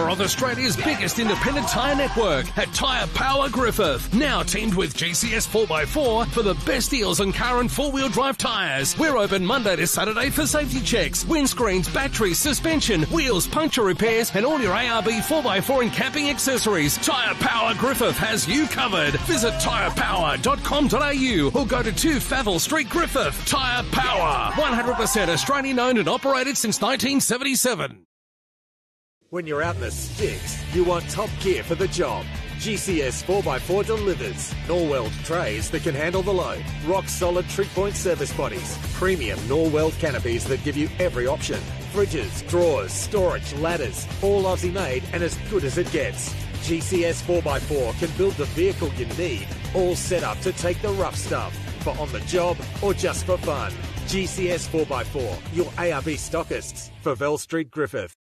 member of Australia's biggest independent tyre network at Tyrepower Griffith. Now teamed with GCS 4x4 for the best deals on car and four-wheel drive tyres. We're open Monday to Saturday for safety checks, windscreens, batteries, suspension, wheels, puncture repairs, and all your ARB 4x4 and camping accessories. Tyrepower Griffith has you covered. Visit tyrepower.com.au or go to 2 Favell Street, Griffith. Tyre Power, 100% Australian owned and operated since 1977. When you're out in the sticks, you want top gear for the job. GCS 4x4 delivers. Norweld trays that can handle the load. Rock solid trig point service bodies. Premium Norweld canopies that give you every option. Fridges, drawers, storage, ladders. All Aussie made and as good as it gets. GCS 4x4 can build the vehicle you need, all set up to take the rough stuff. For on the job or just for fun. GCS 4x4, your ARB stockists. For Favell Street, Griffith.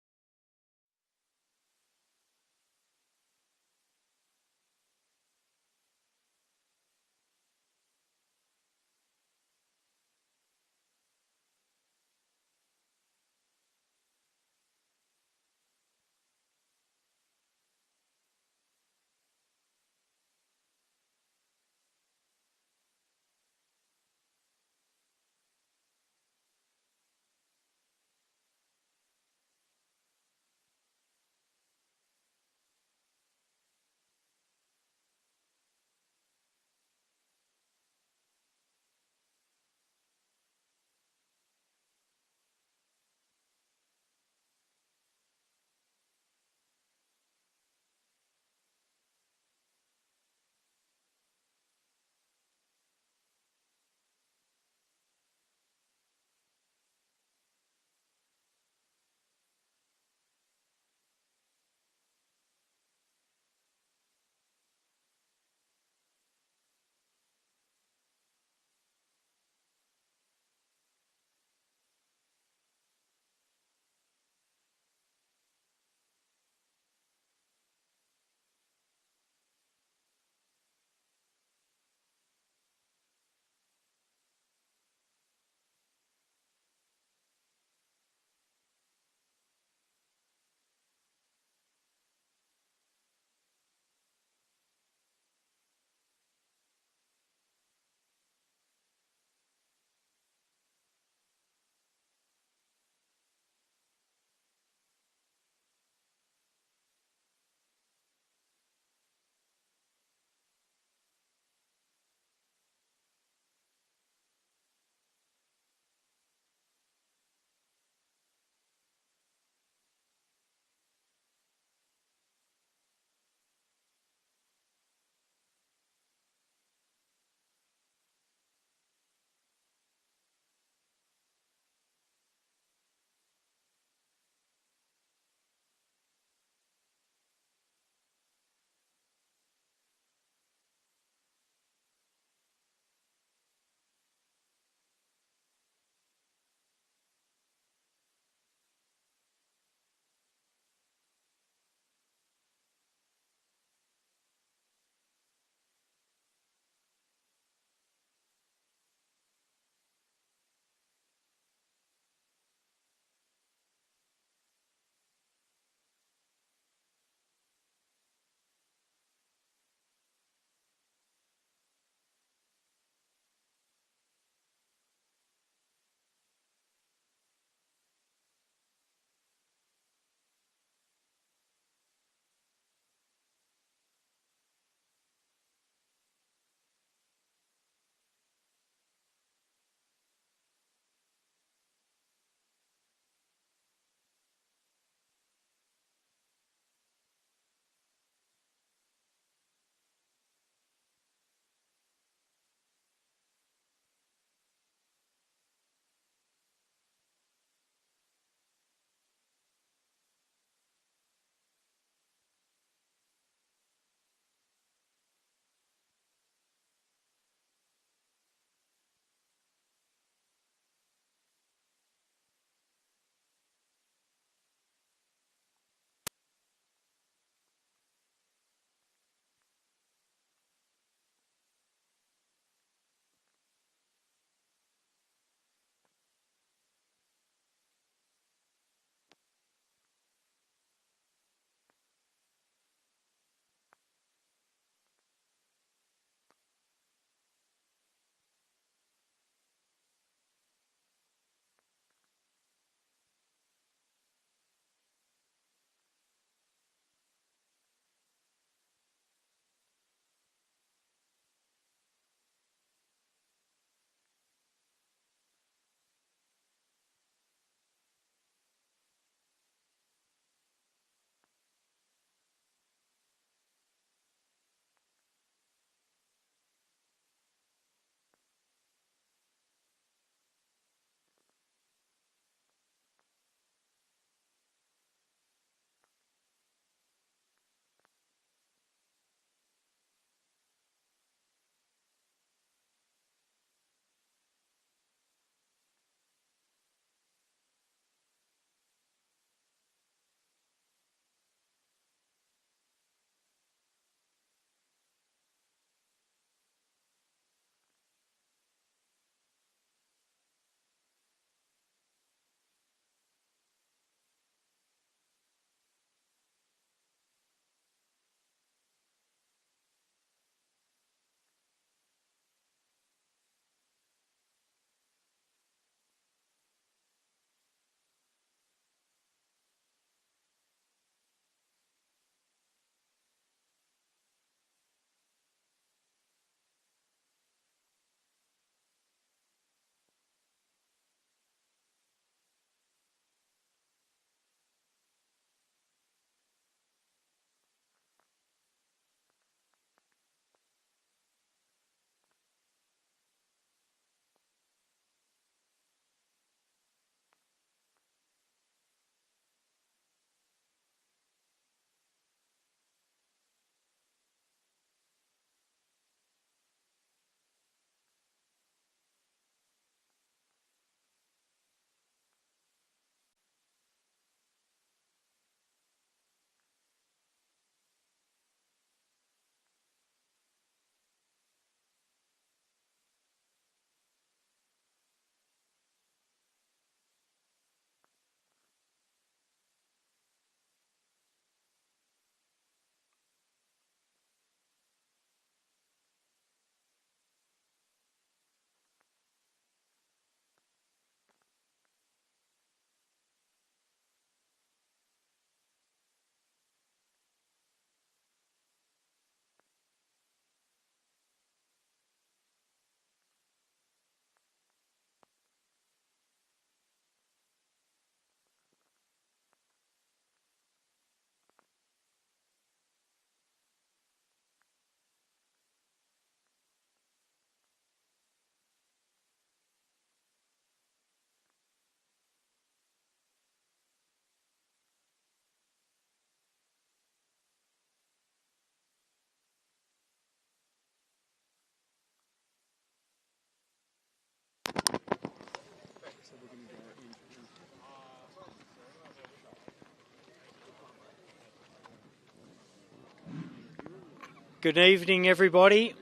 Good evening, everybody.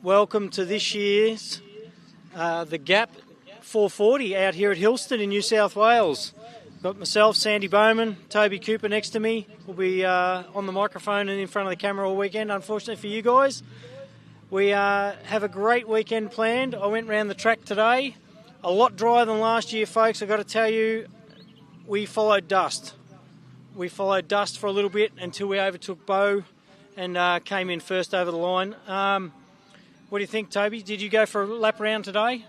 Welcome to this year's the Gap 440 out here at Hillston in New South Wales. Got myself, Sandy Bowman, Toby Cooper next to me. We'll be on the microphone and in front of the camera all weekend, unfortunately for you guys. We have a great weekend planned. I went round the track today. A lot drier than last year, folks. I've got to tell you, we followed dust. We followed dust for a little bit until we overtook Bo and came in first over the line. What do you think, Toby? Did you go for a lap around today?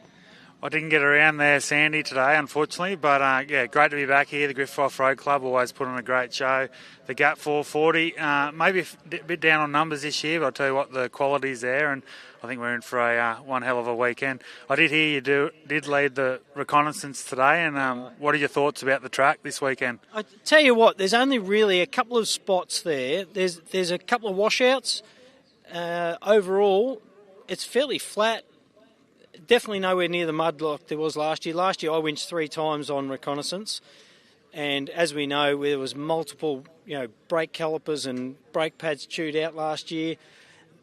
I didn't get around there, Sandy, today, unfortunately. But, great to be back here. The Griffith Offroad Club always put on a great show. The Gap 440, maybe a bit down on numbers this year, but I'll tell you what, the quality's there, and I think we're in for one hell of a weekend. I did hear you did lead the reconnaissance today, and what are your thoughts about the track this weekend? I tell you what, there's only really a couple of spots there. There's a couple of washouts. Overall, it's fairly flat. Definitely nowhere near the mud like there was last year. Last year I winched 3 times on reconnaissance, and as we know, there was multiple, brake calipers and brake pads chewed out last year.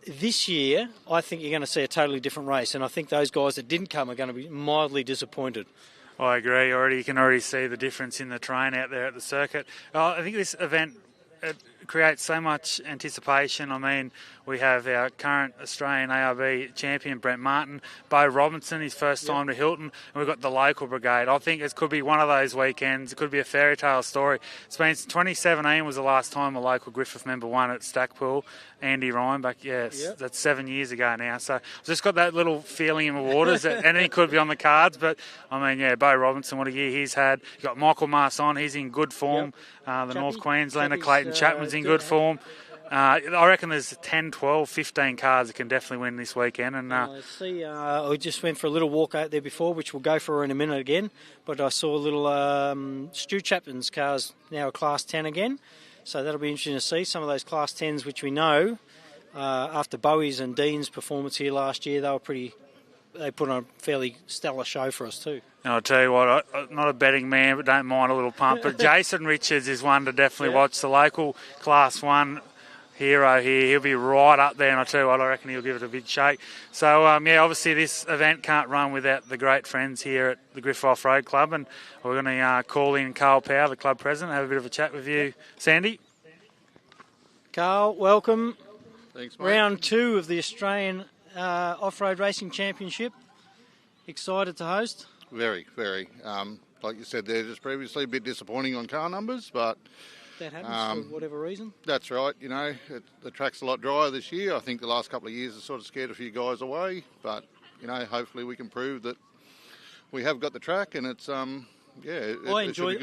This year, I think you're going to see a totally different race, and I think those guys that didn't come are going to be mildly disappointed. I agree. You can already see the difference in the terrain out there at the circuit. I think this event creates so much anticipation. I mean, we have our current Australian ARB champion, Brent Martin, Bo Robinson, his first time to Hilton, and we've got the local brigade. I think it could be one of those weekends. It could be a fairy tale story. It's been 2017 was the last time a local Griffith member won at Stackpool. Andy Ryan back, that's 7 years ago now. So I've just got that little feeling in the waters that anything could be on the cards. But, I mean, Bo Robinson, what a year he's had. You've got Michael Marson, he's in good form. The North Queenslander, Clayton Chapman's in good form. I reckon there's 10, 12, 15 cars that can definitely win this weekend. And I see. I just went for a little walk out there before, which we'll go for in a minute again. But I saw a little Stu Chapman's cars now a Class 10 again. So that'll be interesting to see. Some of those Class 10s, which we know, after Bowie's and Dean's performance here last year, they put on a fairly stellar show for us too. And I'll tell you what, I'm not a betting man, but don't mind a little pump. But Jason Richards is one to definitely watch. The local Class 1 hero here. He'll be right up there, and I'll tell you what, I reckon he'll give it a big shake. So, obviously this event can't run without the great friends here at the Griffith Off-Road Club, and we're going to call in Carl Power, the club president, have a bit of a chat with you. Sandy? Carl, welcome. Thanks, mate. Round 2 of the Australian Off-Road Racing Championship. Excited to host? Very, very. Like you said there just previously, a bit disappointing on car numbers, but that happens for whatever reason. That's right. The track's a lot drier this year. I think the last couple of years have sort of scared a few guys away, but hopefully we can prove that we have got the track, and it's I enjoyed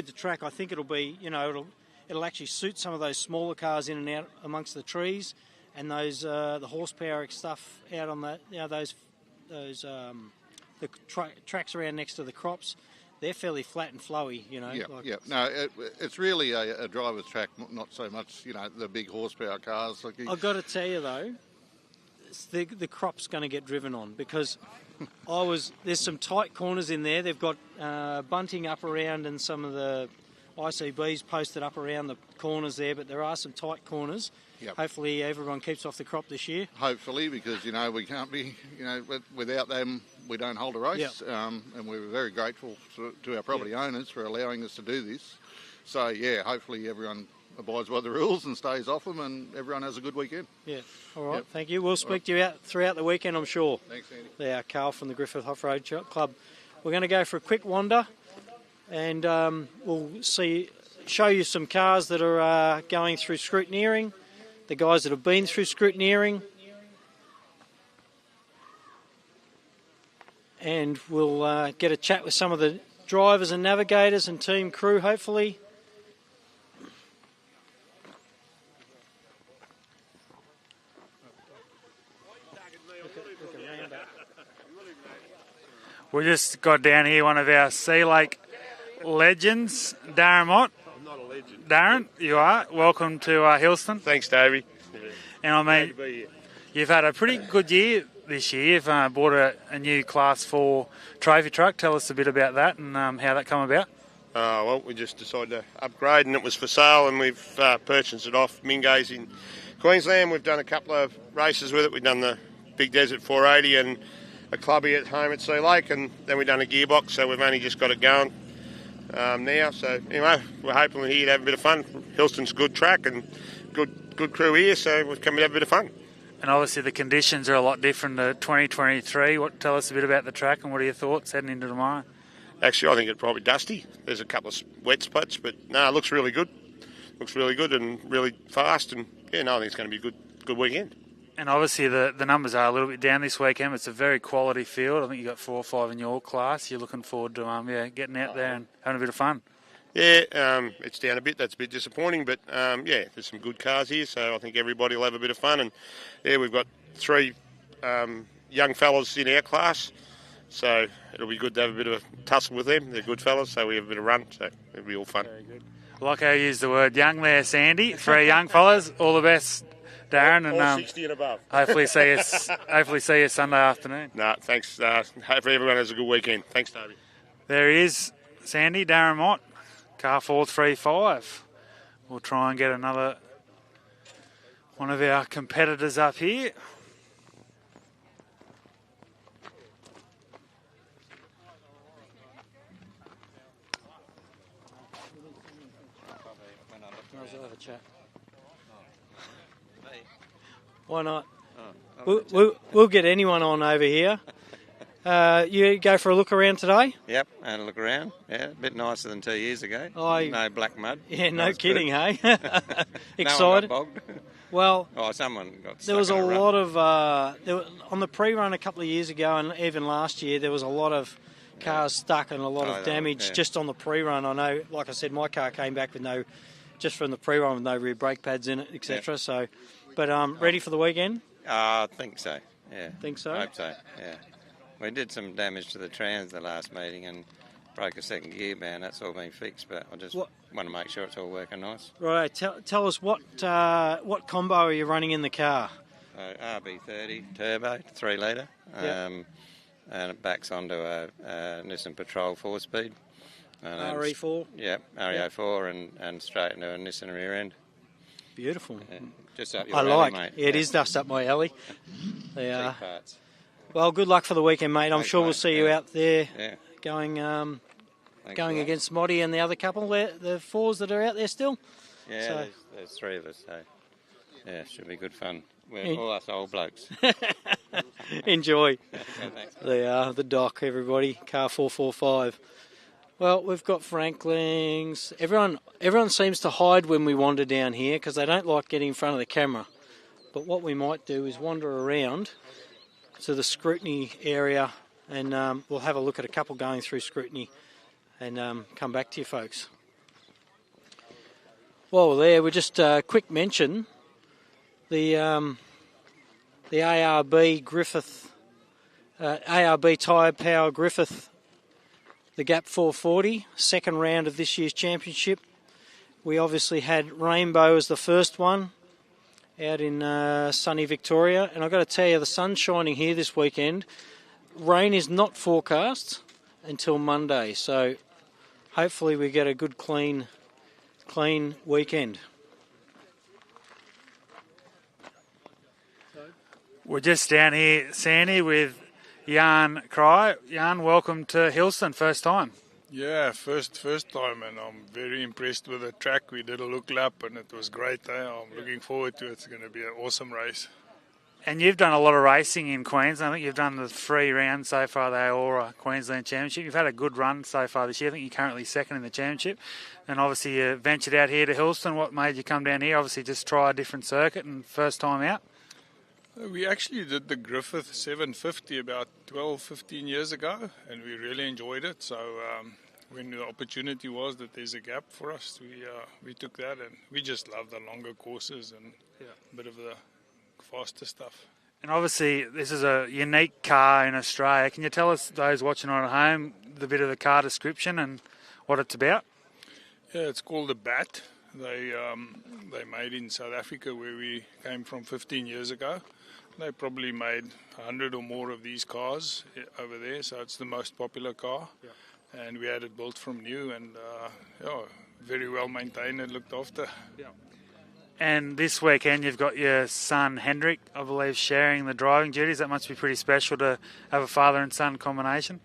the track. I think it'll be it'll actually suit some of those smaller cars in and out amongst the trees, and those the horsepower stuff out on the tracks around next to the crops. They're fairly flat and flowy, No, it's really a driver's track, not so much, the big horsepower cars. I've got to tell you, though, the crop's going to get driven on because there's some tight corners in there. They've got bunting up around and some of the ICBs posted up around the corners there, but there are some tight corners. Yep. Hopefully everyone keeps off the crop this year. Hopefully, because, we can't be, without them, we don't hold a race. Yep. And we're very grateful to our property owners for allowing us to do this. So, hopefully everyone abides by the rules and stays off them, and everyone has a good weekend. Yeah. All right. Yep. Thank you. We'll speak to you out throughout the weekend, I'm sure. Thanks, Andy. There, Carl from the Griffith Off-Road Club. We're going to go for a quick wander, and we'll show you some cars that are going through scrutineering, the guys that have been through scrutineering, and we'll get a chat with some of the drivers and navigators and team crew, hopefully. We just got down here one of our Sea Lake legends, Darren Mott. I'm not a legend. Darren, you are. Welcome to Hillston. Thanks, Davey. And I mean, Glad to be here. You've had a pretty good year this year. You've bought a new Class 4 trophy truck. Tell us a bit about that and how that come about. Well, we just decided to upgrade, and it was for sale, and we've purchased it off Mingo's in Queensland. We've done a couple of races with it. We've done the Big Desert 480 and a clubby at home at Sea Lake, and then we've done a gearbox, so we've only just got it going now. So anyway, we're hoping here to have a bit of fun. Hillston's a good track and good crew here, so we've come to have a bit of fun. And obviously the conditions are a lot different to 2023. Tell us a bit about the track and what are your thoughts heading into tomorrow? Actually, I think it's probably dusty. There's a couple of wet spots, but no, it looks really good. Looks really good and really fast, and yeah, no, I think it's going to be a good weekend. And obviously the numbers are a little bit down this weekend. It's a very quality field. I think you got 4 or 5 in your class. You're looking forward to getting out there and having a bit of fun. Yeah, it's down a bit. That's a bit disappointing, but yeah, there's some good cars here, so I think everybody will have a bit of fun. And yeah, we've got 3 young fellas in our class, so it'll be good to have a bit of a tussle with them. They're good fellas, so we have a bit of run, so it'll be all fun. Very good. I like how you use the word young there, Sandy. 3 young fellas. All the best, Darren, all 60 and above. hopefully see you Sunday afternoon. No, thanks. Hopefully everyone has a good weekend. Thanks, Toby. There he is, Sandy, Darren Mott. Car 435. We'll try and get another one of our competitors up here. Why not? We'll get anyone on over here. You go for a look around today? Yep, and a look around. Yeah, a bit nicer than 2 years ago. No black mud. Yeah, no kidding, good. Hey? Excited? No one got bogged. Well, someone got stuck there was a in rut. lot of on the pre-run a couple of years ago, and even last year, there was a lot of cars stuck and a lot of damage just on the pre-run. I know, like I said, my car came back with just from the pre-run with no rear brake pads in it, etc. So, but ready for the weekend? I think so. Yeah. Think so? Hope so. Yeah. We did some damage to the trans the last meeting and broke a second gear band. That's all been fixed, but I just want to make sure it's all working nice. Right. Tell us what combo are you running in the car? ARB 30 turbo, 3 litre, and it backs onto a Nissan Patrol 4-speed. RE4? Yep, RE04 and straight into a Nissan rear end. Beautiful. Yeah, just up your alley, mate. Yeah, it is just up my alley. They are. Parts. Well, good luck for the weekend, mate. I'm sure we'll see you out there going against Moddy and the other couple, the 4s that are out there still. Yeah, so, there's 3 of us, so yeah, should be good fun. We're all us old blokes. Enjoy. Thanks. They are the dock, everybody. Car 445. Well, we've got Franklins. Everyone seems to hide when we wander down here because they don't like getting in front of the camera. But what we might do is wander around to the scrutiny area, and we'll have a look at a couple going through scrutiny and come back to you folks. While we're there, we just quick mention the ARB Griffith, ARB Tyrepower Griffith, the Gap 440, second round of this year's championship. We obviously had Rainbow as the first one out in sunny Victoria, and I've got to tell you, the sun's shining here this weekend. Rain is not forecast until Monday, so hopefully we get a good clean weekend. We're just down here, Sandy, with Jan Cry. Jan, welcome to Hillston, first time. Yeah, first time, and I'm very impressed with the track. We did a look lap and it was great. I'm looking forward to it. It's going to be an awesome race. And you've done a lot of racing in Queensland. I think you've done the 3 rounds so far, the AORRA Queensland Championship. You've had a good run so far this year. I think you're currently second in the championship. And obviously you ventured out here to Hillston. What made you come down here? Obviously just try a different circuit and first time out. We actually did the Griffith 750 about 12, 15 years ago, and we really enjoyed it. So when the opportunity was that there's a gap for us, we took that, and we just love the longer courses and a bit of the faster stuff. And obviously this is a unique car in Australia. Can you tell us, those watching on at home, the bit of the car description and what it's about? Yeah, it's called the Bat. They made in South Africa, where we came from 15 years ago. They probably made 100 or more of these cars over there, so it's the most popular car. Yeah. And we had it built from new and very well maintained and looked after. Yeah. And this weekend you've got your son Hendrik, I believe, sharing the driving duties. That must be pretty special to have a father and son combination.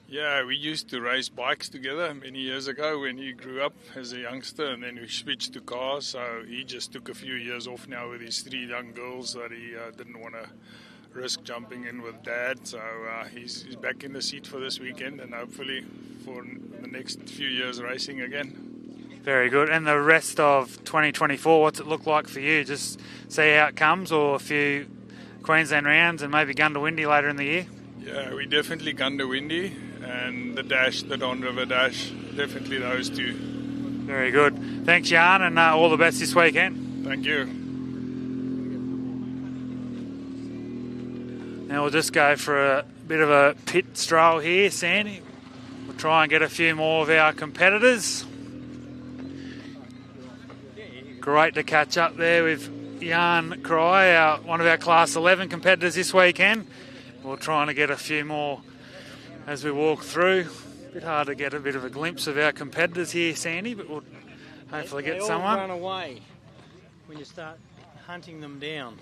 Yeah, we used to race bikes together many years ago when he grew up as a youngster, and then we switched to cars. So he just took a few years off now with his 3 young girls that he didn't want to risk jumping in with Dad. So he's back in the seat for this weekend, and hopefully for the next few years racing again. Very good. And the rest of 2024, what's it look like for you? Just see how it comes, or a few Queensland rounds and maybe Gundawindi later in the year? Yeah, we definitely Gundawindi and the Dash, the Don River Dash, definitely those two. Very good. Thanks, Jan, and all the best this weekend. Thank you. Now we'll just go for a bit of a pit stroll here, Sandy. We'll try and get a few more of our competitors. Great to catch up there with Jan Cry, one of our Class 11 competitors this weekend. We're trying to get a few more as we walk through. A bit hard to get a bit of a glimpse of our competitors here, Sandy, but we'll hopefully get someone. They all run away when you start hunting them down.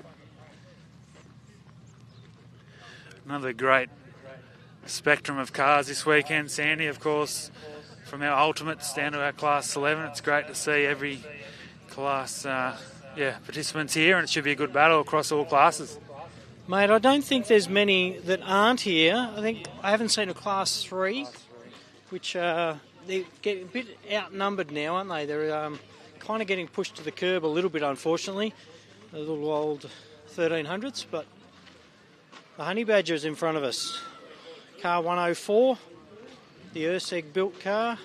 Another great spectrum of cars this weekend, Sandy, of course, from our Ultimates down to our Class 11. It's great to see every class participants here, and it should be a good battle across all classes. Mate, I don't think there's many that aren't here. I haven't seen a Class 3, which they get a bit outnumbered now, aren't they? They're kind of getting pushed to the curb a little bit, unfortunately. The little old 1300s, but the Honey Badger is in front of us. Car 104, the AASA built car.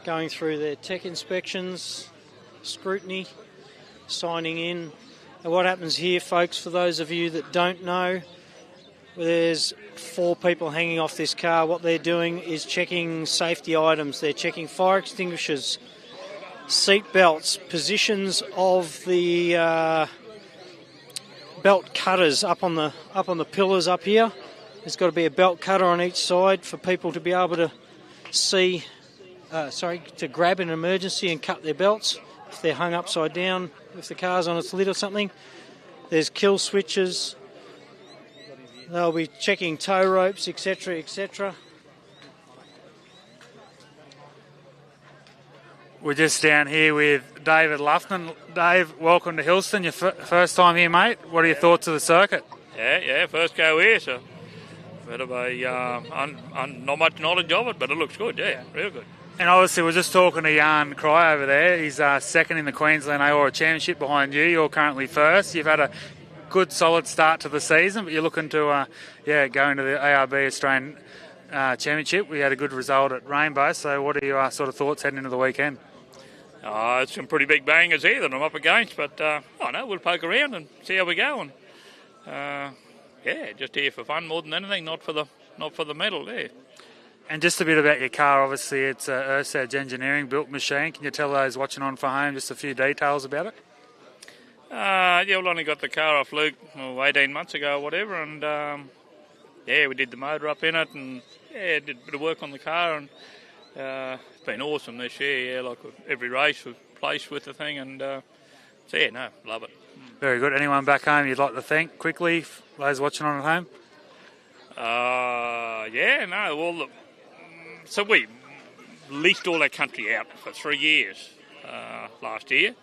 Going through their tech inspections, scrutiny, signing in. And what happens here, folks, for those of you that don't know, there's 4 people hanging off this car. What they're doing is checking safety items. They're checking fire extinguishers, seat belts, positions of the belt cutters up on the pillars up here. There's got to be a belt cutter on each side for people to be able to see. To grab in an emergency and cut their belts if they're hung upside down, if the car's on its lid or something. There's kill switches. They'll be checking tow ropes, etc., etc. We're just down here with David Luffman. Dave, welcome to Hillston. Your first time here, mate. What are your thoughts of the circuit? Yeah, first go here, so bit of a not much knowledge of it, but it looks good, yeah. Real good. And obviously we're just talking to Jan Cry over there. He's second in the Queensland AORRA Championship behind you. You're currently first. You've had a good, solid start to the season, but you're looking to go into the ARB Australian Championship. We had a good result at Rainbow, so what are your sort of thoughts heading into the weekend? It's some pretty big bangers here that I'm up against, but we'll poke around and see how we go. And just here for fun more than anything, not for the medal there. And just a bit about your car. Obviously, it's a Ursag Engineering built machine. Can you tell those watching on for home just a few details about it? We've only got the car off Luke 18 months ago or whatever, and we did the motor up in it, and did a bit of work on the car, and it's been awesome this year. Like every race we've placed with the thing, and love it. Very good. Anyone back home you'd like to thank quickly, for those watching on at home? So we leased all our country out for 3 years last year,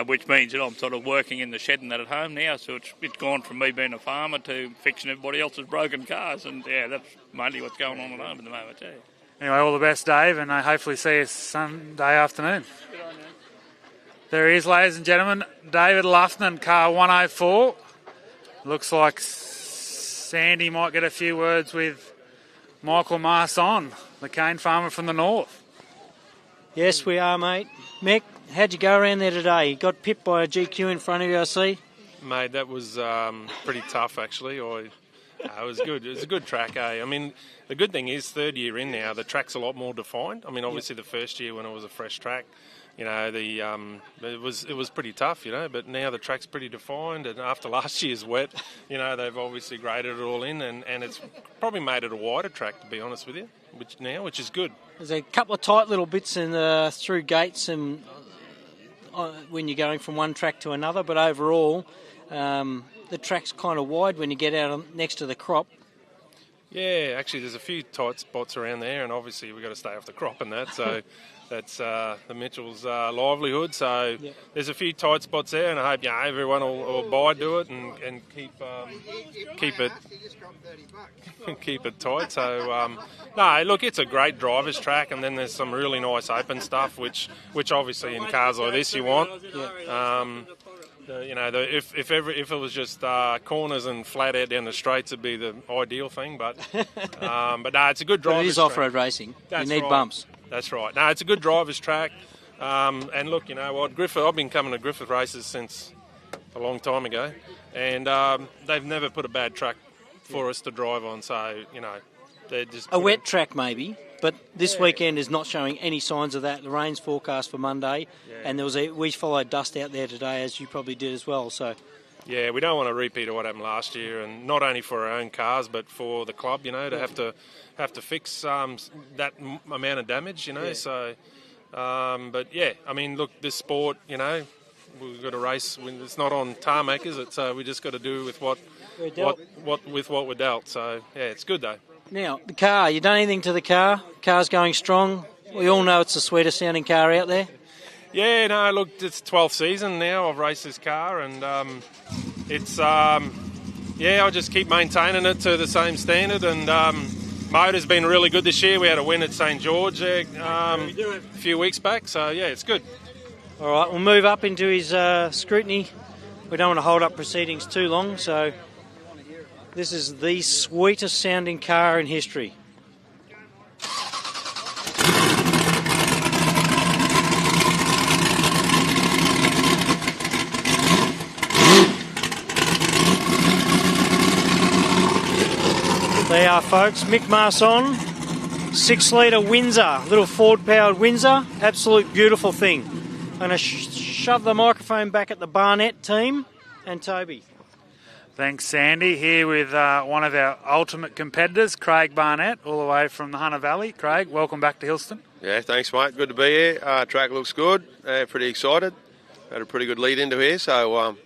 which means that I'm sort of working in the shed and that at home now. So it's gone from me being a farmer to fixing everybody else's broken cars, and that's mainly what's going on at home at the moment. Yeah. Anyway, all the best, Dave, and I hopefully see you Sunday afternoon. There he is, ladies and gentlemen, David Luffman, car 104. Looks like Sandy might get a few words with Michael Marson, the cane farmer from the north. Yes, we are, mate. Mick, how'd you go around there today? You got pipped by a GQ in front of you, I see. Mate, that was pretty tough, actually. It was good. It was a good track, eh? I mean, the good thing is, third year in now, the track's a lot more defined. I mean, obviously the first year when it was a fresh track, it was pretty tough, but now the track's pretty defined, and after last year's wet, they've obviously graded it all in, and it's probably made it a wider track, to be honest with you, which is good. There's a couple of tight little bits in through gates and when you're going from one track to another, but overall, the track's kind of wide when you get out next to the crop. Yeah, actually, there's a few tight spots around there, and obviously we've got to stay off the crop and that, so that's the Mitchell's livelihood. So there's a few tight spots there, and I hope everyone will abide to it and keep it tight. So no, look, it's a great driver's track, and then there's some really nice open stuff, which obviously in cars like this you want. If it was just corners and flat out down the straights, it'd be the ideal thing. But no, it's a good driver's track. It is off-road racing. You need bumps. That's right. No, it's a good driver's track. And look, you know what, Griffith. I've been coming to Griffith races since a long time ago, and they've never put a bad track for us to drive on. So they're just a wet track maybe. But this weekend is not showing any signs of that. The rain's forecast for Monday, and we followed dust out there today, as you probably did as well. So, yeah, we don't want a repeat of what happened last year, and not only for our own cars, but for the club. To have to fix that amount of damage. So, but yeah, I mean, look, this sport, we've got to race. It's not on tarmac, is it? So we just got to do with what we're dealt. So yeah, it's good though. Now, the car, you done anything to the car? Car's going strong. We all know it's the sweetest sounding car out there. Yeah, no, look, it's 12th season now I've raced this car, and it's, I just keep maintaining it to the same standard, and motor's been really good this year. We had a win at St George a few weeks back, so yeah, it's good. All right, we'll move up into his scrutiny. We don't want to hold up proceedings too long, so... This is the sweetest sounding car in history. There you are, folks. Mick Marson, 6-litre Windsor, little Ford-powered Windsor. Absolute beautiful thing. I'm going to shove the microphone back at the Barnett team and Toby. Thanks, Sandy. Here with one of our ultimate competitors, Craig Barnett, all the way from the Hunter Valley. Craig, welcome back to Hillston. Yeah, thanks, mate. Good to be here. Track looks good. Pretty excited. Had a pretty good lead into here, so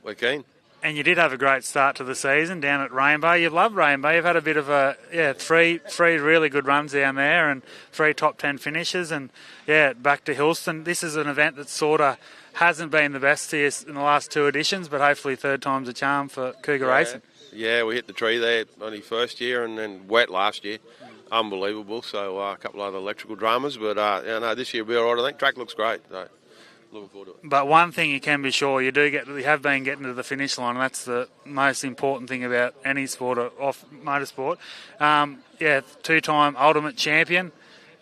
we're keen. And you did have a great start to the season down at Rainbow. You love Rainbow. You've had a bit of three really good runs down there and 3 top 10 finishes. And back to Hillston. This is an event that sort of hasn't been the best here in the last 2 editions, but hopefully third time's a charm for Cougar Racing. Yeah, we hit the tree there only first year and then wet last year. Unbelievable. So a couple of other electrical dramas, but this year will be all right. I think track looks great. So looking forward to it. But one thing you can be sure, you have been getting to the finish line, and that's the most important thing about any sport or off motorsport. 2-time ultimate champion.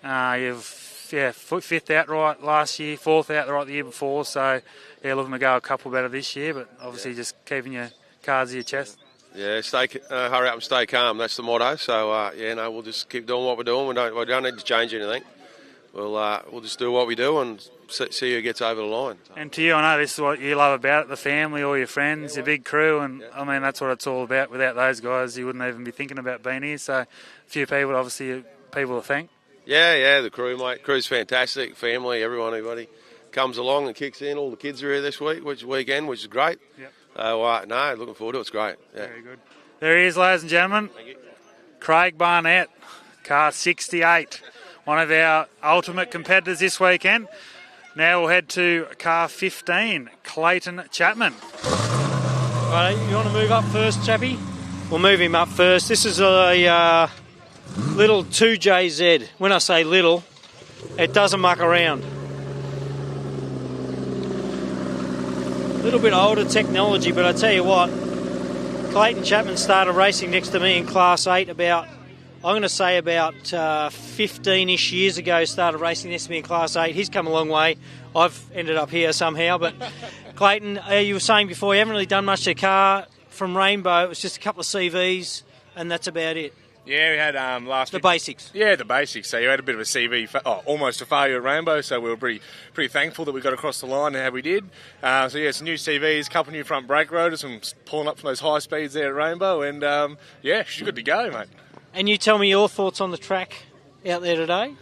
You've 5th outright last year, 4th outright the year before, so looking to go a couple better this year, but obviously just keeping your cards to your chest. Yeah, hurry up and stay calm, that's the motto. So we'll just keep doing what we're doing. We don't need to change anything. We'll just do what we do and see who gets over the line. And to you, I know this is what you love about it, the family, all your friends, your big crew, and I mean that's what it's all about. Without those guys, you wouldn't even be thinking about being here. So a few people, obviously, people to thank. Yeah, the crew, mate. Crew's fantastic. Family, everybody comes along and kicks in. All the kids are here this weekend, which is great. Yep. Looking forward to it. It's great. Yeah. Very good. There he is, ladies and gentlemen. Thank you. Craig Barnett, car 68. One of our ultimate competitors this weekend. Now we'll head to car 15, Clayton Chapman. Right, you want to move up first, Chappie? We'll move him up first. This is a little 2JZ. When I say little, it doesn't muck around. A little bit older technology, but I tell you what, Clayton Chapman started racing next to me in Class 8 about 15-ish years ago, started racing next to me in Class 8. He's come a long way. I've ended up here somehow. But Clayton, you were saying before, you haven't really done much to the car from Rainbow. It was just a couple of CVs, and that's about it. Yeah, we had the basics. Yeah, the basics. So you had a bit of a CV, almost a failure at Rainbow, so we were pretty thankful that we got across the line and how we did. Some new CVs, a couple of new front brake rotors, and pulling up from those high speeds there at Rainbow, and she's good to go, mate. And you tell me your thoughts on the track out there today?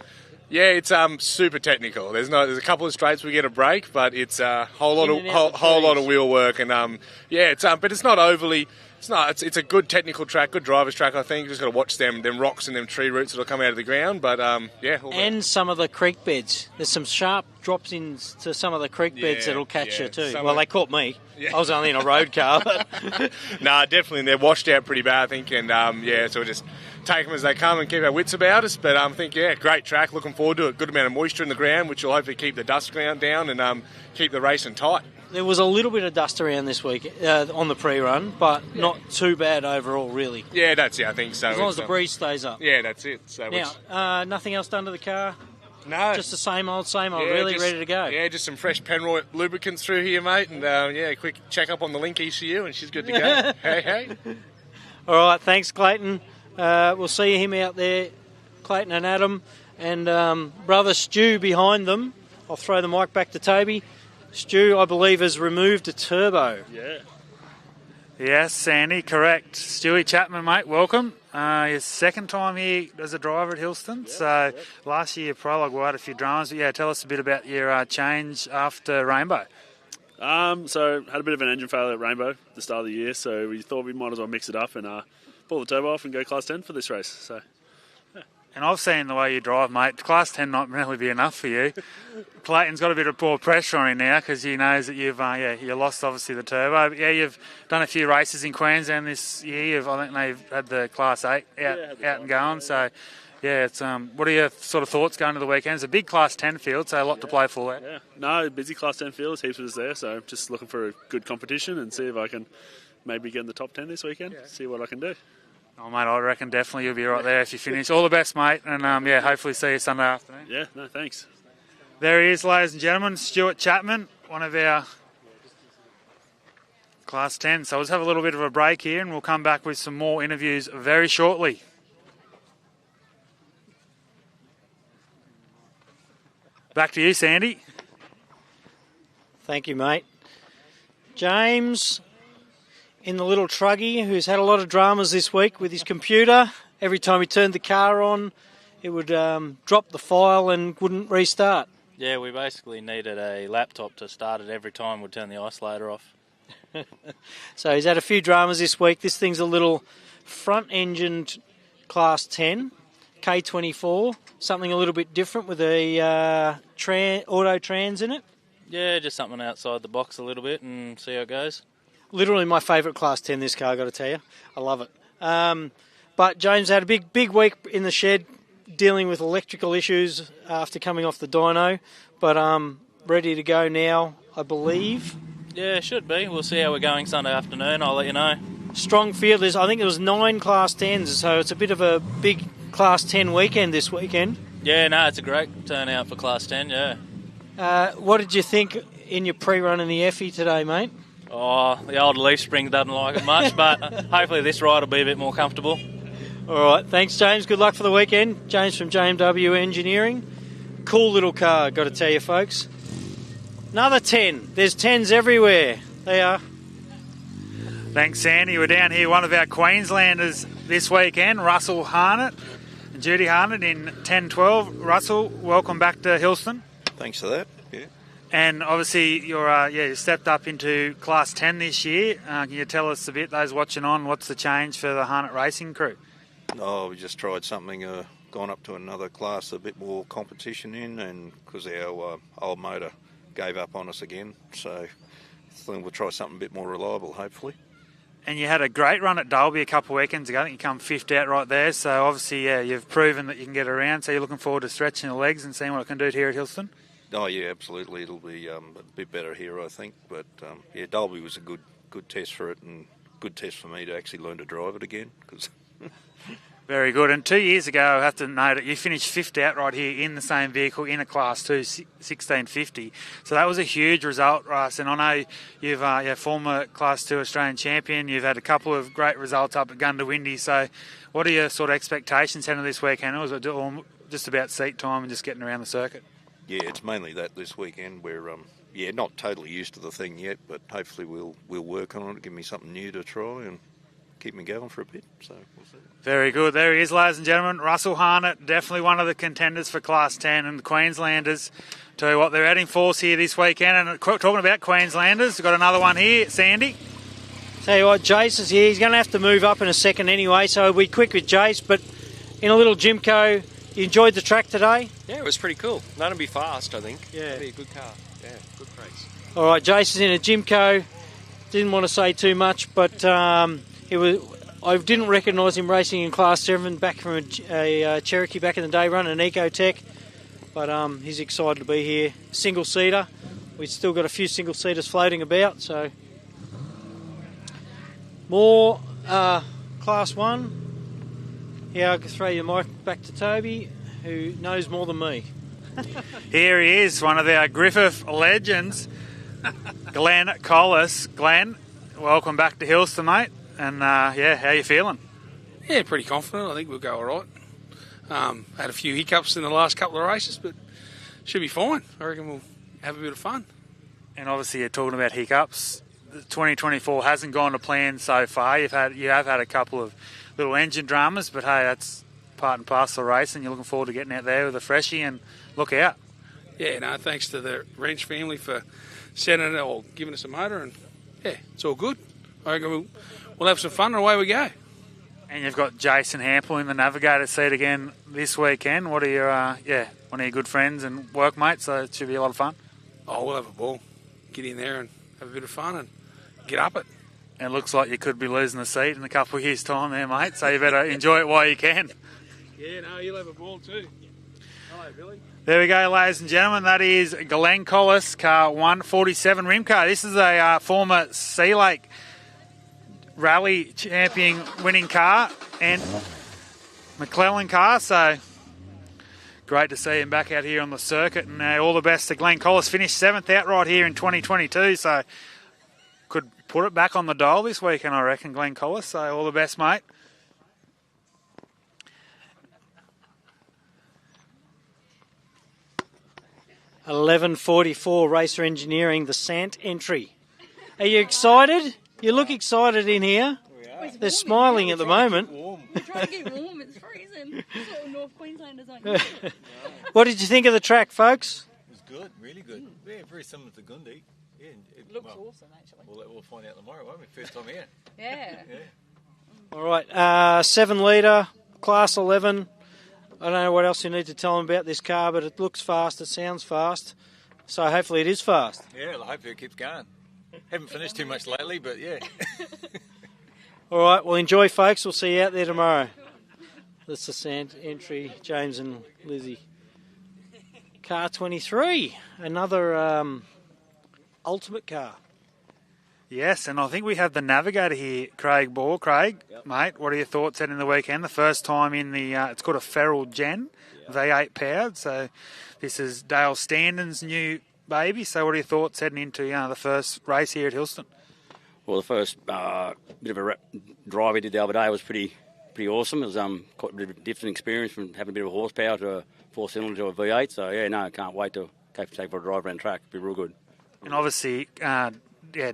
Yeah, it's super technical. There's a couple of straights we get a break, but it's a whole lot of wheel work, and but it's not overly. It's a good technical track, good driver's track. I think you just got to watch them rocks and them tree roots that'll come out of the ground. But and some of the creek beds. There's some sharp drops into some of the creek beds that'll catch you too. Well, they caught me. Yeah. I was only in a road car. No, definitely, they're washed out pretty bad, I think, and so we'll just take them as they come and keep our wits about us. But I think great track. Looking forward to it. Good amount of moisture in the ground, which will hopefully keep the dust down and keep the racing tight. There was a little bit of dust around this week on the pre-run, but not too bad overall, really. Yeah, that's it, I think so. As long as the breeze stays up. Yeah, that's it. So now, nothing else done to the car? No. Just the same old, ready to go? Yeah, just some fresh Penroy lubricants through here, mate, and quick check up on the Link ECU, and she's good to go. Hey. All right, thanks, Clayton. We'll see him out there, Clayton and Adam, and brother Stu behind them. I'll throw the mic back to Toby. Stu, I believe, has removed a turbo. Yeah. Yes, Sandy, correct. Stewie Chapman, mate, welcome. His second time here as a driver at Hillston. Last year, prologue, we had a few dramas. But tell us a bit about your change after Rainbow. So had a bit of an engine failure at Rainbow at the start of the year, so we thought we might as well mix it up and pull the turbo off and go Class 10 for this race. So. And I've seen the way you drive, mate. Class 10 not really be enough for you. Clayton's got a bit of more pressure on him now because he knows that you've you lost obviously the turbo. But you've done a few races in Queensland this year. I think they've had the Class 8 out and going. So it's what are your sort of thoughts going to the weekend? It's a big Class 10 field, so a lot to play for there. Yeah, no, busy Class 10 field, heaps of us there. So just looking for a good competition and see if I can maybe get in the top 10 this weekend. See what I can do. Oh, mate, I reckon definitely you'll be right there if you finish. All the best, mate, and hopefully see you Sunday afternoon. Yeah, no, thanks. There he is, ladies and gentlemen, Stuart Chapman, one of our Class 10. So let's have a little bit of a break here, and we'll come back with some more interviews very shortly. Back to you, Sandy. Thank you, mate. James, in the little truggy, who's had a lot of dramas this week with his computer. Every time he turned the car on, it would drop the file and wouldn't restart. Yeah, we basically needed a laptop to start it every time we'd turn the isolator off. So he's had a few dramas this week. This thing's a little front-engined Class 10, K24, something a little bit different with a auto trans in it. Yeah, just something outside the box a little bit and see how it goes. Literally my favourite Class 10, this car, I've got to tell you. I love it. But James had a big week in the shed dealing with electrical issues after coming off the dyno. But ready to go now, I believe. Yeah, should be. We'll see how we're going Sunday afternoon. I'll let you know. Strong field. I think there was 9 Class 10s, so it's a bit of a big Class 10 weekend this weekend. Yeah, no, it's a great turnout for Class 10, yeah. What did you think in your pre-run in the Effie today, mate? Oh, the old leaf spring doesn't like it much, but hopefully this ride will be a bit more comfortable. All right, thanks, James. Good luck for the weekend. James from JMW Engineering. Cool little car, got to tell you, folks. Another 10. There's 10s everywhere. They are. Thanks, Sandy. We're down here, one of our Queenslanders this weekend, Russell Harnett and Judy Harnett in 10-12. Russell, welcome back to Hillston. Thanks for that. Yeah. And obviously you stepped up into Class 10 this year. Can you tell us a bit, those watching on, what's the change for the Harnett Racing crew? Oh, we just tried something, gone up to another class, a bit more competition in, and because our old motor gave up on us again, so I think we'll try something a bit more reliable, hopefully. And you had a great run at Dalby a couple of weekends ago. I think you come 5th out right there, so obviously, you've proven that you can get around, so you're looking forward to stretching the legs and seeing what it can do here at Hillston? Oh, yeah, absolutely. It'll be a bit better here, I think, but Dalby was a good test for it, and good test for me to actually learn to drive it again, because... Very good. And 2 years ago, I have to note that you finished 5th out right here in the same vehicle in a Class 2, 1650. So that was a huge result, Russ. And I know you've former Class 2 Australian champion. You've had a couple of great results up at Gundawindi. So what are your sort of expectations heading this weekend? Or was it just about seat time and just getting around the circuit? Yeah, it's mainly that this weekend. We're not totally used to the thing yet, but hopefully we'll work on it, give me something new to try, and keep me going for a bit. So we'll see. Very good. There he is, ladies and gentlemen. Russell Harnett, definitely one of the contenders for Class 10, and the Queenslanders. Tell you what, they're adding force here this weekend. And talking about Queenslanders, we've got another one here, Sandy. Tell you what, Jace is here. He's going to have to move up in a second anyway, so we'll be quick with Jace. But in a little Jimco, you enjoyed the track today? Yeah, it was pretty cool. Not to be fast, I think. Yeah. It'll be a good car. Yeah, good race. All right, Jace is in a Jimco. Didn't want to say too much, but I didn't recognise him racing in Class 7 back from a Cherokee back in the day, running an Ecotec. But he's excited to be here. Single-seater. We've still got a few single-seaters floating about, so... More Class 1. Here, I can throw your mic back to Toby, who knows more than me. Here he is, one of our Griffith legends, Glenn Collis. Glenn, welcome back to Hillston, mate. And, yeah, how you feeling? Yeah, pretty confident. I think we'll go all right. Had a few hiccups in the last couple of races, but should be fine. I reckon we'll have a bit of fun. And obviously you're talking about hiccups. 2024 hasn't gone to plan so far. You have had a couple of little engine dramas, but hey, that's part and parcel of racing. You're looking forward to getting out there with a freshie and look out. Yeah, no, thanks to the Wrench family for sending it or giving us a motor, and yeah, it's all good. I reckon we'll have some fun and away we go. And you've got Jason Hample in the navigator seat again this weekend. What are your, one of your good friends and workmates, so it should be a lot of fun. Oh, we'll have a ball. Get in there and have a bit of fun and get up it. And it looks like you could be losing the seat in a couple of years' time there, mate, so you better enjoy it while you can. Yeah, no, you'll have a ball too. Hello, Billy. There we go, ladies and gentlemen. That is Glenn Collis, car 147 rim car. This is a former Sea Lake Rally champion winning car and McClellan car, so great to see him back out here on the circuit, and all the best to Glenn Collis. Finished 7th outright here in 2022, so could put it back on the dial this weekend, I reckon, Glenn Collis, so all the best, mate. $11.44 Racer Engineering, the Sant entry. Are you excited? You look excited in here. They're smiling at the moment. We're trying to get warm, it's freezing. Sort of North Queenslanders aren't used to it. What did you think of the track, folks? It was good, really good. Yeah, very similar to Gundy. Yeah, it looks awesome, actually. We'll find out tomorrow, won't we? First time here. Yeah. All right, 7 litre, Class 11. I don't know what else you need to tell them about this car, but it looks fast, it sounds fast. So hopefully it is fast. Yeah, well, I hope it keeps going. Haven't finished too much lately, but yeah. All right, well, enjoy, folks. We'll see you out there tomorrow. That's the Sant entry, James and Lizzie. Car 23, another ultimate car. Yes, and I think we have the navigator here, Craig Ball. Craig, mate, what are your thoughts heading in the weekend? The first time in the, it's called a Feral Gen, V8 powered. So this is Dale Standen's new baby. So what are your thoughts heading into the first race here at Hillston? Well, the first bit of a drive we did the other day was pretty awesome. It was quite a bit of a different experience from having a bit of horsepower to a 4-cylinder to a V8. So yeah, no, can't wait to take for a drive around the track. It'll be real good. And obviously,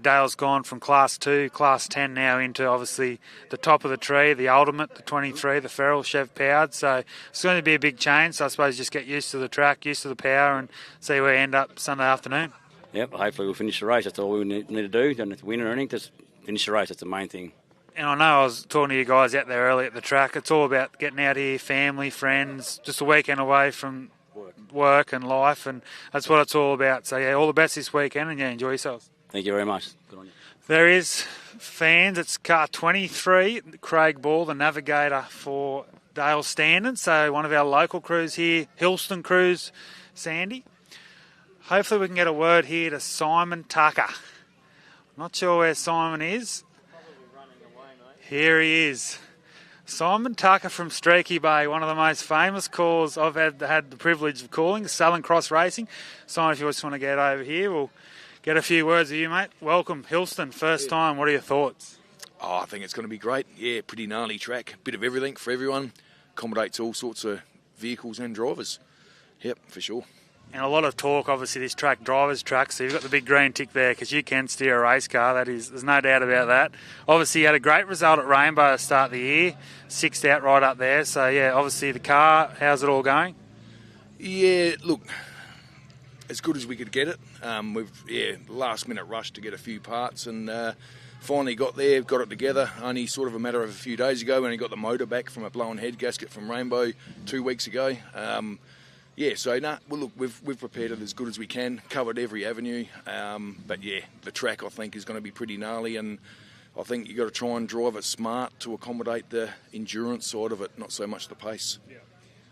Dale's gone from Class 2, Class 10 now into obviously the top of the tree, the ultimate, the 23, the Feral Chev powered. So it's going to be a big change. So I suppose just get used to the track, used to the power, and see where we end up Sunday afternoon. Yep, hopefully we'll finish the race. That's all we need to do. Don't have to win or anything, just finish the race. That's the main thing. And I know I was talking to you guys out there early at the track. It's all about getting out here, family, friends, just a weekend away from work and life, and that's what it's all about. So, yeah, all the best this weekend, and, enjoy yourselves. Thank you very much. Good on you. There is, fans, it's car 23, Craig Ball, the navigator for Dale Standen. So one of our local crews here, Hillston crews, Sandy. Hopefully we can get a word here to Simon Tucker. Not sure where Simon is. Here he is. Simon Tucker from Streaky Bay, one of the most famous calls I've had the privilege of calling, Southern Cross Racing. Simon, if you just want to get over here, we'll get a few words with you, mate. Welcome, Hillston, first time. What are your thoughts? Oh, I think it's going to be great. Yeah, pretty gnarly track. Bit of everything for everyone. Accommodates all sorts of vehicles and drivers. Yep, for sure. And a lot of talk, obviously, this track, driver's track, so you've got the big green tick there because you can steer a race car, there's no doubt about that. Obviously, you had a great result at Rainbow to start the year, 6th out right up there. So, yeah, obviously the car, how's it all going? Yeah, look, as good as we could get it. Last-minute rush to get a few parts and finally got there, got it together. Only sort of a matter of a few days ago when he got the motor back from a blown head gasket from Rainbow 2 weeks ago. We've prepared it as good as we can, covered every avenue. The track I think is going to be pretty gnarly, and I think you've got to try and drive it smart to accommodate the endurance side of it, not so much the pace. Yeah.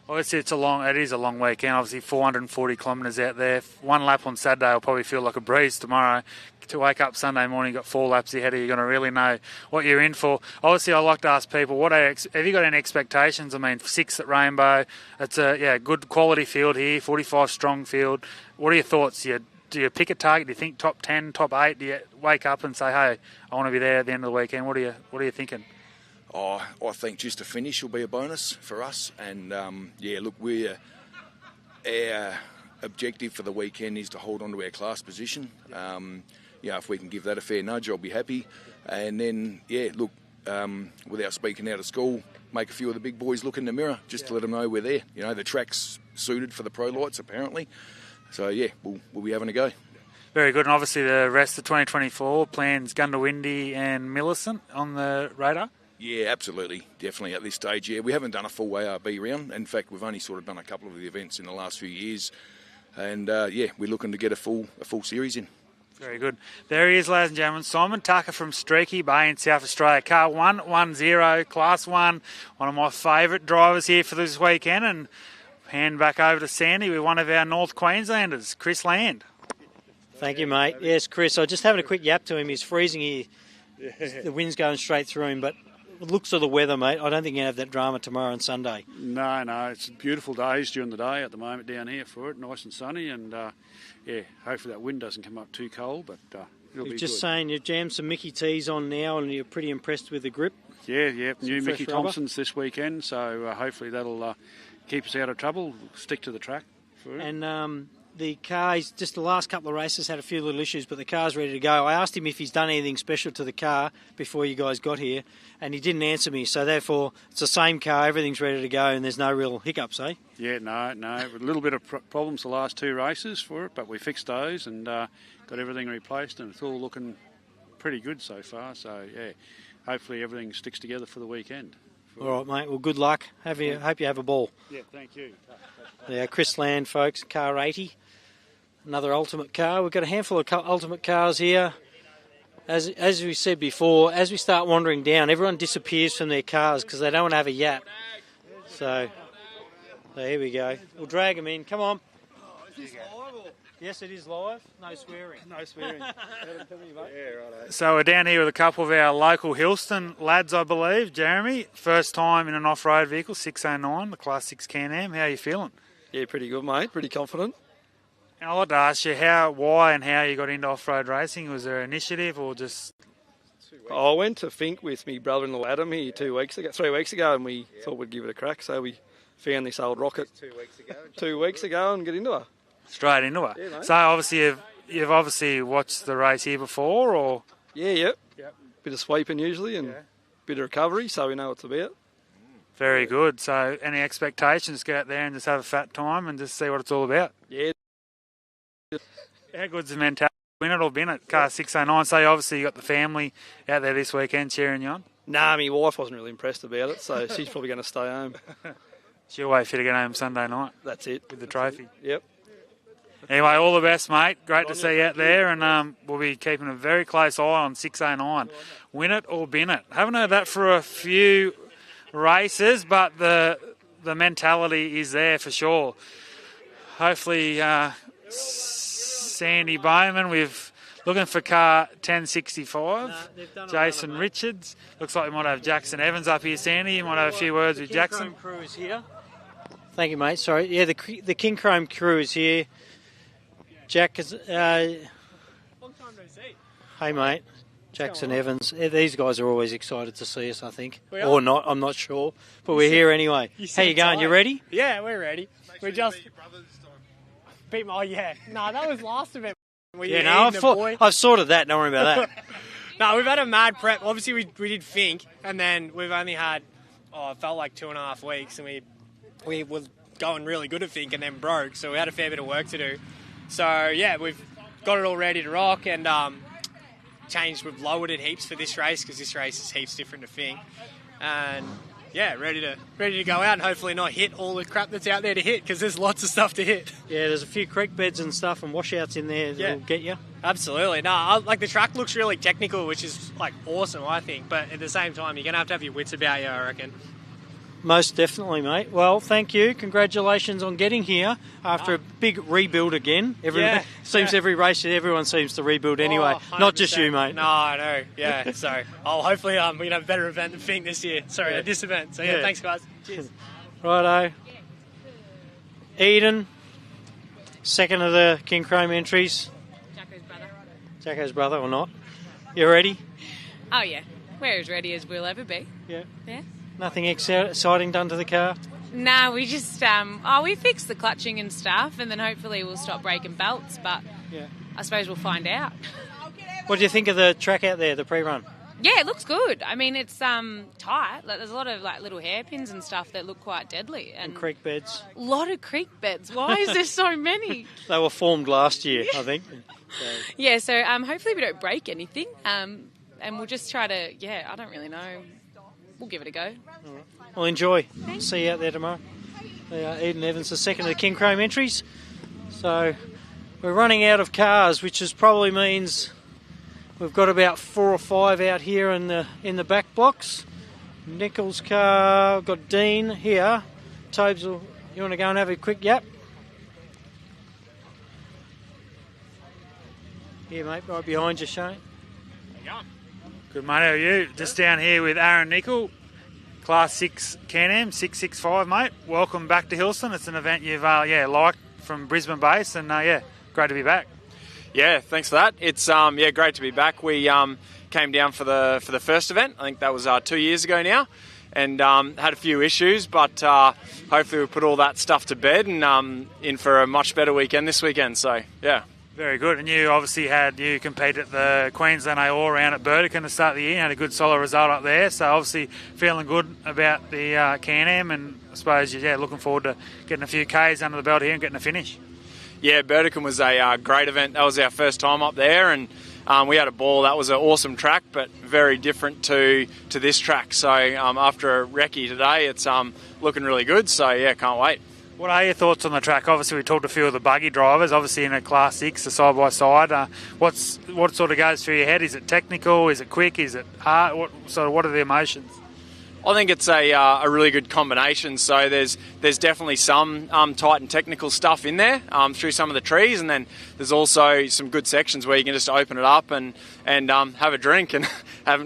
Obviously, it is a long weekend. Obviously, 440 kilometres out there. One lap on Saturday will probably feel like a breeze tomorrow. To wake up Sunday morning, you've got 4 laps ahead of you, you're going to really know what you're in for. Obviously, I like to ask people, have you got any expectations? I mean, 6 at Rainbow, it's a good quality field here, 45 strong field. What are your thoughts? Do you pick a target? Do you think top 10, top 8? Do you wake up and say, hey, I want to be there at the end of the weekend? What are you thinking? I think just a finish will be a bonus for us. And, our objective for the weekend is to hold on to our class position. If we can give that a fair nudge, I'll be happy. And then, without speaking out of school, make a few of the big boys look in the mirror just to let them know we're there. You know, the track's suited for the pro lights, apparently. So, we'll be having a go. Very good. And obviously the rest of 2024 plans Gundawindi and Millicent on the radar? Yeah, absolutely. Definitely at this stage, yeah. We haven't done a full ARB round. In fact, we've only sort of done a couple of the events in the last few years. And, we're looking to get a full series in. Very good. There he is, ladies and gentlemen. Simon Tucker from Streaky Bay in South Australia. Car 110, Class 1. One of my favourite drivers here for this weekend. And hand back over to Sandy with one of our North Queenslanders, Chris Land. Thank you, mate. Yes, Chris, I was just having a quick yap to him. He's freezing here. The wind's going straight through him, but looks of the weather, mate, I don't think you're going to have that drama tomorrow and Sunday. No, it's beautiful days during the day at the moment down here for it, nice and sunny, and hopefully that wind doesn't come up too cold, but it'll be good. Just saying, you've jammed some Mickey T's on now and you're pretty impressed with the grip. Yeah, new Mickey Thompsons this weekend, so hopefully that'll keep us out of trouble, stick to the track for it. And the car's just the last couple of races had a few little issues, but the car's ready to go. I asked him if he's done anything special to the car before you guys got here, and he didn't answer me. So therefore, it's the same car, everything's ready to go, and there's no real hiccups, eh? Yeah, no. A little bit of problems the last 2 races for it, but we fixed those and got everything replaced, and it's all looking pretty good so far. So hopefully everything sticks together for the weekend. All right, mate. Well, good luck. Hope you have a ball. Yeah, thank you. Yeah, Chris Land, folks, car 80. Another ultimate car. We've got a handful of ultimate cars here. As we said before, as we start wandering down, everyone disappears from their cars because they don't want to have a yap. So here we go. We'll drag them in. Come on. Is this live or? Yes, it is live. No swearing. No swearing. So we're down here with a couple of our local Hillston lads, I believe. Jeremy, first time in an off-road vehicle, 609, the Class 6 Can-Am. How are you feeling? Yeah, pretty good, mate. Pretty confident. And I'd like to ask you why and how you got into off-road racing. Was there an initiative or just... I went to Fink with my brother-in-law Adam here 3 weeks ago, and we thought we'd give it a crack. So we found this old rocket 2 weeks ago and get into her. Straight into it. Yeah, so obviously you've obviously watched the race here before, or... Yep. Bit of sweeping usually and bit of recovery, so we know what it's about. Very good. So any expectations? Go out there and just have a fat time and just see what it's all about. Yeah. How good's the mentality? Win it or bin it? Car 609. So obviously you got the family out there this weekend cheering you on. Nah, my wife wasn't really impressed about it, so she's probably going to stay home. She'll wait for you to get home Sunday night. That's it. With the trophy. Yep. Anyway, all the best, mate. Great to see you out there, and we'll be keeping a very close eye on 609. Win it or bin it. Haven't heard that for a few races, but the mentality is there for sure. Hopefully, Sandy Bowman, we've looking for car 1065. Jason Richards. Looks like we might have Jackson Evans up here, Sandy. You might have a few words with Jackson. King Chrome crew is here. Thank you, mate. Sorry. Yeah, the King Chrome crew is here. Jack is... Long time no see. Hey, mate. Jackson Evans. These guys are always excited to see us, I think. We are. Or not, I'm not sure. But we're here anyway. How you going? You ready? Yeah, we're ready. We're just... beat my... Oh, yeah. No, that was last event. I've sorted that. Don't worry about that. No, we've had a mad prep. Obviously, we did think, and then we've only had, it felt like 2.5 weeks, and we were going really good at think and then broke, so we had a fair bit of work to do. So, yeah, we've got it all ready to rock, and we've lowered it heaps for this race, because this race is heaps different to think. And... yeah, ready to go out and hopefully not hit all the crap that's out there to hit, because there's lots of stuff to hit. Yeah, there's a few creek beds and stuff and washouts in there that'll get you. Absolutely. No, the track looks really technical, which is awesome, I think. But at the same time, you're going to have your wits about you, I reckon. Most definitely, mate. Well, thank you. Congratulations on getting here after a big rebuild again. Every race, everyone seems to rebuild anyway. Not just you, mate. No, I know. Yeah, so hopefully we can have a better event than Fink this year. Sorry, this event. So, thanks, guys. Cheers. Righto. Eden, second of the King Chrome entries. Jacko's brother or not. You ready? Oh, yeah. We're as ready as we'll ever be. Yeah. Yeah. Nothing exciting done to the car? No, we just, we fixed the clutching and stuff, and then hopefully we'll stop breaking belts, but I suppose we'll find out. What do you think of the track out there, the pre-run? Yeah, it looks good. I mean, it's tight. There's a lot of little hairpins and stuff that look quite deadly. And creek beds. A lot of creek beds. Why is there so many? They were formed last year, I think. Yeah, so hopefully we don't break anything, and we'll just try to, I don't really know. We'll give it a go. All right. Well, enjoy. See you out there tomorrow. Eden Evans, the second of the King Chrome entries. So we're running out of cars, which probably means we've got about 4 or 5 out here in the back blocks. Nichols' car, we've got Dean here. Tobes, you want to go and have a quick yap? Here, mate, right behind you, Shane. Good, mate. How are you? Just down here with Aaron Nicol, Class 6 Can-Am, 665, mate. Welcome back to Hillston. It's an event you've liked from Brisbane base, and great to be back. Yeah, thanks for that. It's great to be back. We came down for the first event. I think that was 2 years ago now, and had a few issues, but hopefully we put all that stuff to bed and in for a much better weekend this weekend. So yeah. Very good. And you obviously you competed at the Queensland AORRA round at Burson to start the year, had a good solid result up there. So obviously feeling good about the Can-Am, and I suppose looking forward to getting a few Ks under the belt here and getting a finish. Yeah, Burson was a great event. That was our first time up there, and we had a ball. That was an awesome track, but very different to this track. So after a recce today, it's looking really good. So yeah, can't wait. What are your thoughts on the track? Obviously, we talked to a few of the buggy drivers, obviously in a Class 6, a side-by-side. What sort of goes through your head? Is it technical? Is it quick? Is it hard? What are the emotions? I think it's a really good combination. So there's definitely some tight and technical stuff in there through some of the trees, and then there's also some good sections where you can just open it up and have a drink and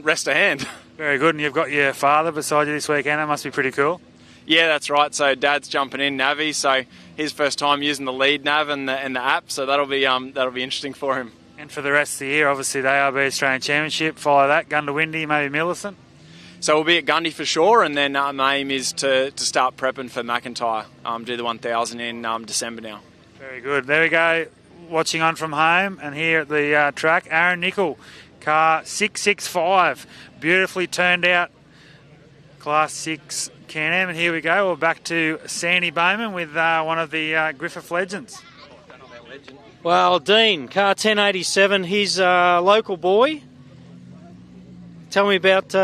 rest a hand. Very good. And you've got your father beside you this weekend. That must be pretty cool. Yeah, that's right. So Dad's jumping in Navi, so his first time using the lead nav and the app, so that'll be interesting for him. And for the rest of the year, obviously the ARB Australian Championship, follow that, Gundawindi, maybe Millicent. So we'll be at Gundy for sure, and then my aim is to start prepping for McIntyre, do the 1000 in December now. Very good. There we go, watching on from home, and here at the track, Aaron Nicol, car 665, beautifully turned out, Class 6 Can-Am, and here we go. We're back to Sandy Bowman with one of the Griffith legends. Well, Dean, car 1087, he's a local boy. Tell me about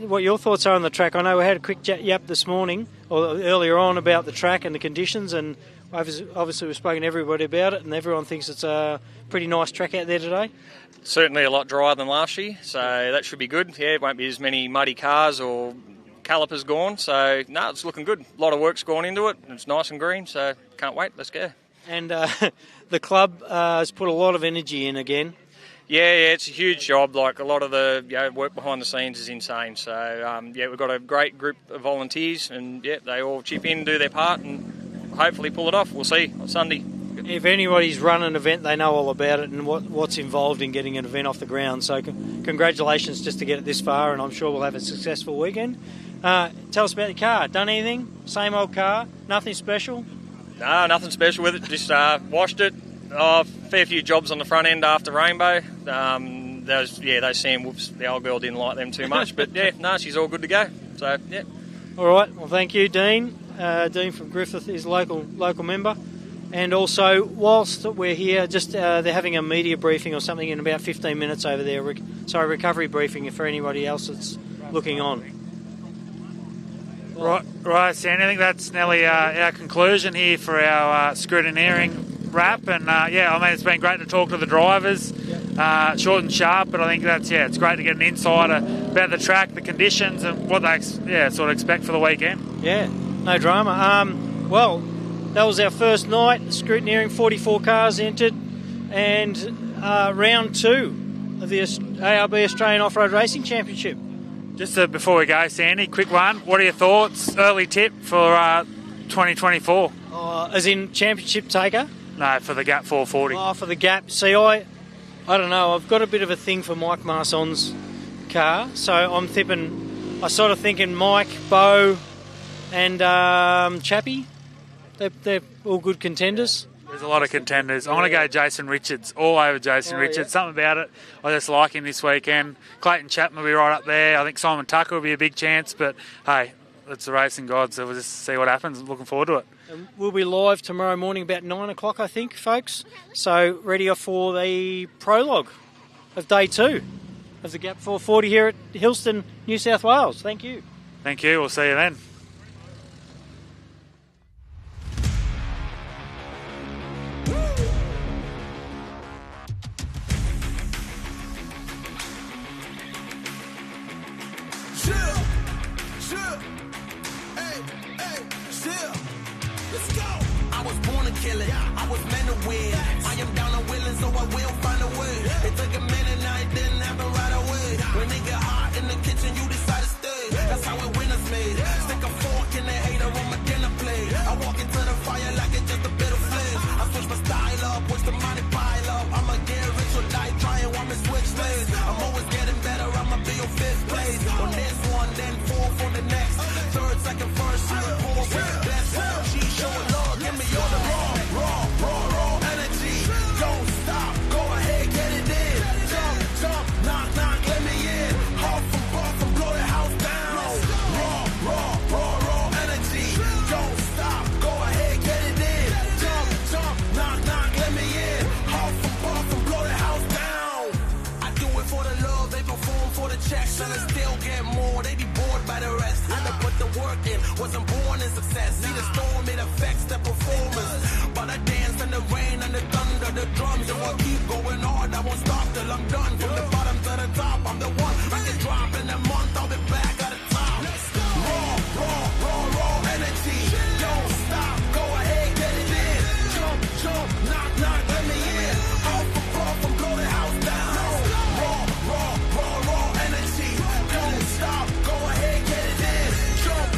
what your thoughts are on the track. I know we had a quick yap this morning, or earlier on, about the track and the conditions, and obviously we've spoken to everybody about it, and everyone thinks it's a pretty nice track out there today. Certainly a lot drier than last year, so that should be good. Yeah, it won't be as many muddy cars or calipers gone, so no, it's looking good. A lot of work's gone into it. It's nice and green, so can't wait. Let's go. And the club has put a lot of energy in again. Yeah, it's a huge job. Like a lot of the work behind the scenes is insane. So we've got a great group of volunteers, and they all chip in, do their part, and hopefully pull it off. We'll see on Sunday. If anybody's run an event, they know all about it and what's involved in getting an event off the ground. So congratulations just to get it this far, and I'm sure we'll have a successful weekend. Tell us about your car. Done anything? Same old car? Nothing special? No, nothing special with it. Just washed it. Fair few jobs on the front end after Rainbow. Those sand whoops, the old girl didn't like them too much. But yeah, no, she's all good to go. So yeah. All right. Well, thank you, Dean. Dean from Griffith is local member. And also, whilst we're here, just they're having a media briefing or something in about 15 minutes over there. Recovery briefing for anybody else that's looking on. Right, Sandy. I think that's nearly our conclusion here for our scrutineering wrap. And it's been great to talk to the drivers, short and sharp. But I think it's great to get an insight about the track, the conditions, and what they sort of expect for the weekend. Yeah, no drama. That was our first night, scrutineering. 44 cars entered, and round 2 of the ARB Australian Offroad Racing Championship. Just before we go, Sandy, quick one. What are your thoughts? Early tip for 2024? As in championship taker? No, for the Gap 440. Oh, for the Gap. See, I don't know. I've got a bit of a thing for Mike Marson's car, so I'm sort of thinking Mike, Bo, and Chappie. They're all good contenders. There's a lot of contenders. I want to go Jason Richards, all over Jason Richards. Yeah. Something about it. I just like him this weekend. Clayton Chapman will be right up there. I think Simon Tucker will be a big chance. But, hey, it's the racing gods, so we'll just see what happens. I'm looking forward to it. And we'll be live tomorrow morning about 9 o'clock, I think, folks. So ready for the prologue of day 2 of the Gap 440 here at Hillston, New South Wales. Thank you. Thank you. We'll see you then. Kill it. I was meant to win. I am down on willing, so I will find a way. It took a minute, now it didn't happen right away. When it get hot in the kitchen, you decide to stay. That's how it winners made. Stick a fork in the hater on my dinner plate. I walk into the fire like it's just a bit of flame. I switch my style up, watch the money pile up. I'ma get rich or die trying, want me switch lanes. I'm always getting better, I'ma be on 5th place. On this one, then 4th on the next. 3rd, 2nd, 1st, she report with the best. She showing love, give me all the raw energy. Don't stop, go ahead, get it in. Jump, knock, let me in. Huff and puff and blow the house down. Raw energy. Don't stop, go ahead, get it in. Jump, knock, let me in. Huff and puff and blow the house down. I do it for the love, they perform for the checks, and I still get more. They be bored by the rest. Had to put the work in, wasn't born in success. See the storm, it affects the performance. But I dance in the rain and the thunder, the drums, so I keep going hard. I won't stop till I'm done. From the bottom to the top, I'm the one. I can drop in a month, I'll be back at the top. Raw energy. Don't stop, go ahead, get it in. Jump, knock, let me in. Off the puff and blow the house down. Raw energy. Don't stop, go ahead, get it in. Jump.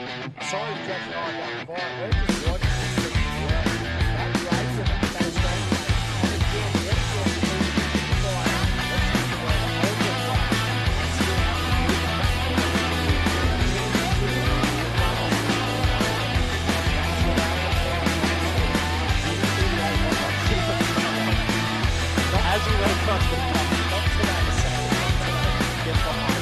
Sorry to drag you on down the bar. We're just watching this thing work. That race and that Australian race. And again, the extra as we went across the top, not today, so get behind.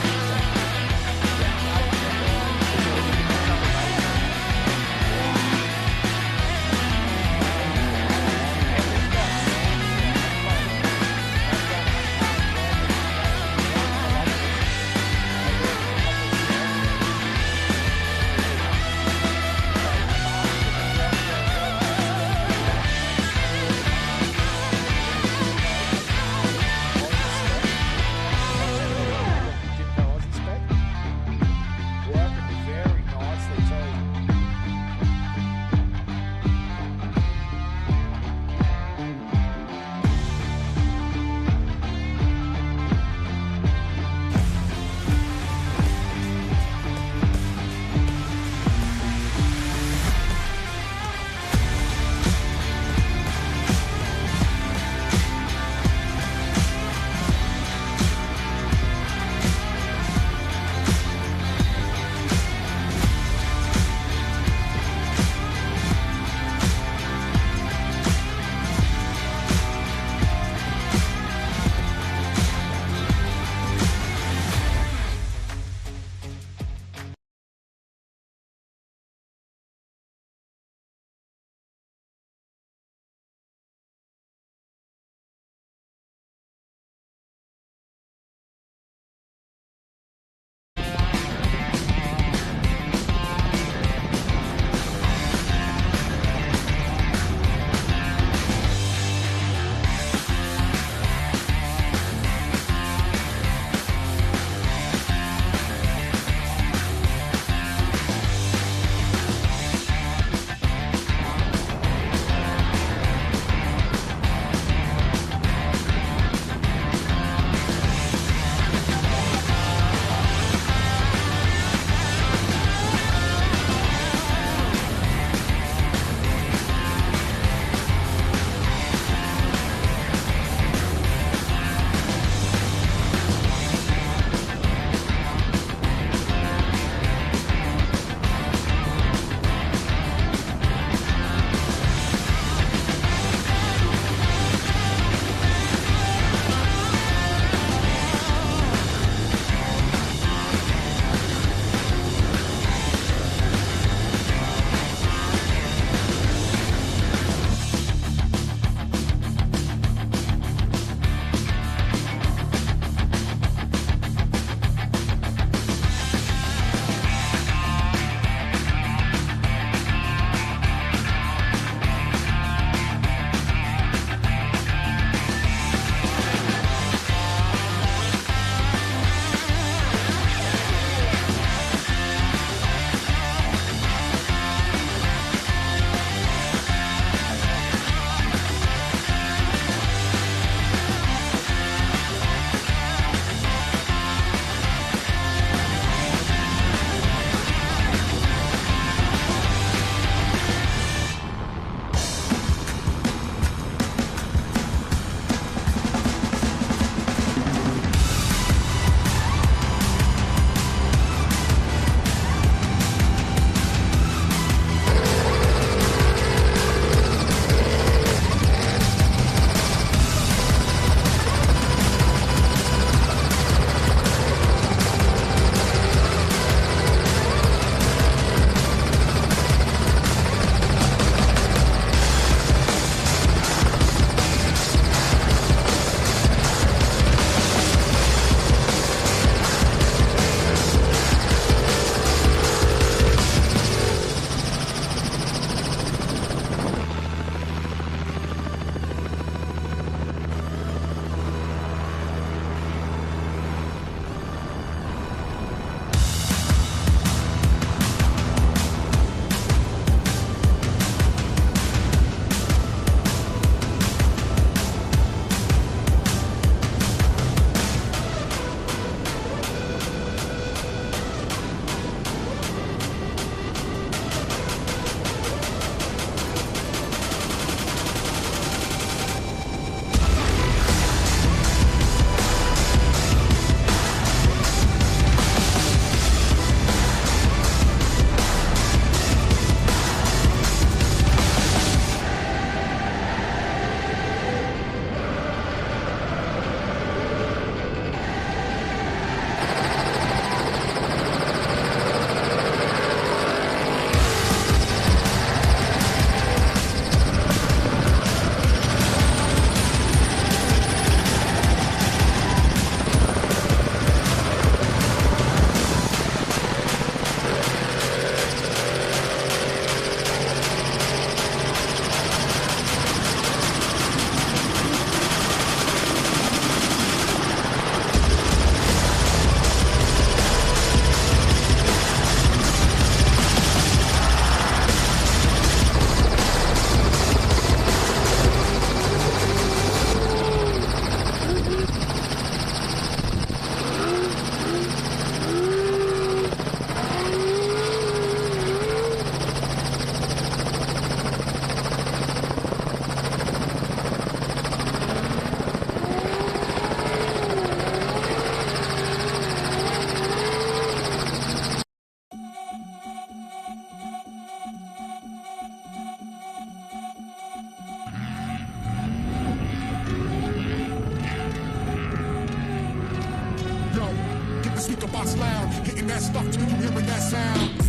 speaker box loud, hitting that stuff till you hearing that sound.